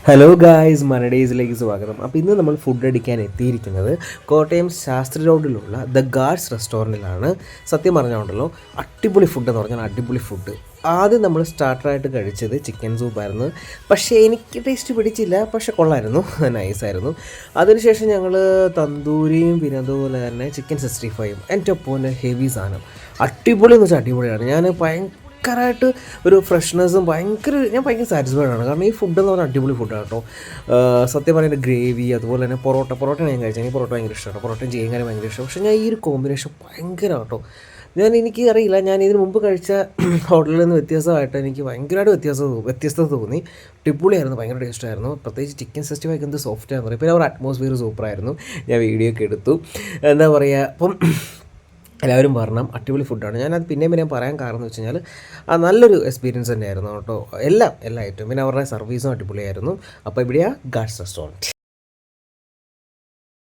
Hello guys, മനഡേയ്സിലേക്ക് സ്വാഗതം. അപ്പോൾ ഇന്ന് നമ്മൾ ഫുഡ് അടിക്കാൻ എത്തിയിരിക്കുന്നത് കോട്ടയം ശാസ്ത്രി റോഡിലുള്ള ദ ഗാർഡ്സ് റെസ്റ്റോറൻറ്റിലാണ്. സത്യം പറഞ്ഞുകൊണ്ടല്ലോ, അടിപൊളി ഫുഡ് എന്ന് പറഞ്ഞാൽ അടിപൊളി ഫുഡ്. ആദ്യം നമ്മൾ സ്റ്റാർട്ടറായിട്ട് കഴിച്ചത് ചിക്കൻ സൂപ്പായിരുന്നു. പക്ഷേ എനിക്ക് ടേസ്റ്റ് പിടിച്ചില്ല, പക്ഷേ കൊള്ളായിരുന്നു, നൈസായിരുന്നു. അതിനുശേഷം ഞങ്ങൾ തന്തൂരിയും പിന്നെ അതുപോലെ തന്നെ ചിക്കൻ 65 എൻ്റെ ഒപ്പം ഹെവി സാധനം. അടിപൊളി എന്ന് വെച്ചാൽ അടിപൊളിയാണ്. ഞാൻ ഭയങ്കരമായിട്ട് ഒരു ഫ്രഷ്നെസ്സും ഞാൻ ഭയങ്കര സാറ്റിസ്ഫൈഡ് ആണ്. കാരണം ഈ ഫുഡ് എന്ന് പറഞ്ഞാൽ അടിപൊളി ഫുഡാണ് കേട്ടോ. സത്യം പറഞ്ഞാൽ ഗ്രേവി അതുപോലെ തന്നെ പൊറോട്ട ഞാൻ കഴിച്ചത്. എനിക്ക് പൊറോട്ട ഭയങ്കര ഇഷ്ടമാണ്. പൊറോട്ടയും ചിക്കൻ കറി ഭയങ്കര ഇഷ്ടം. പക്ഷേ ഞാൻ ഈ ഒരു കോമ്പിനേഷൻ ഭയങ്കര കേട്ടോ. എനിക്ക് അറിയില്ല, ഞാൻ ഇതിന് മുമ്പ് കഴിച്ച ഹോട്ടലിൽ നിന്ന് വ്യത്യാസമായിട്ട് എനിക്ക് ഭയങ്കരമായിട്ട് വ്യത്യസ്തത തോന്നി. അടിപൊളിയായിരുന്നു, ഭയങ്കര ടേസ്റ്റായിരുന്നു. പ്രത്യേകിച്ച് ചിക്കൻ 65 എന്ത് സോഫ്റ്റാന്ന് പറയും. പിന്നെ അവർ അറ്റ്മോസ്ഫിയർ സൂപ്പറായിരുന്നു. ഞാൻ വീഡിയോ ഒക്കെ എടുത്തു. എന്താ പറയുക, അപ്പം എല്ലാവരും പറഞ്ഞാൽ അടിപൊളി ഫുഡാണ്. ഞാനത് പിന്നെയും പറയാൻ കാരണം എന്ന് വെച്ച് കഴിഞ്ഞാൽ നല്ലൊരു എക്സ്പീരിയൻസ് തന്നെയായിരുന്നു കേട്ടോ. എല്ലാ ഐറ്റവും പിന്നെ അവരുടെ സർവീസും അടിപൊളിയായിരുന്നു. അപ്പോൾ ഇവിടെയാണ് ഗാർഡ്സ് റെസ്റ്റോറൻറ്റ്.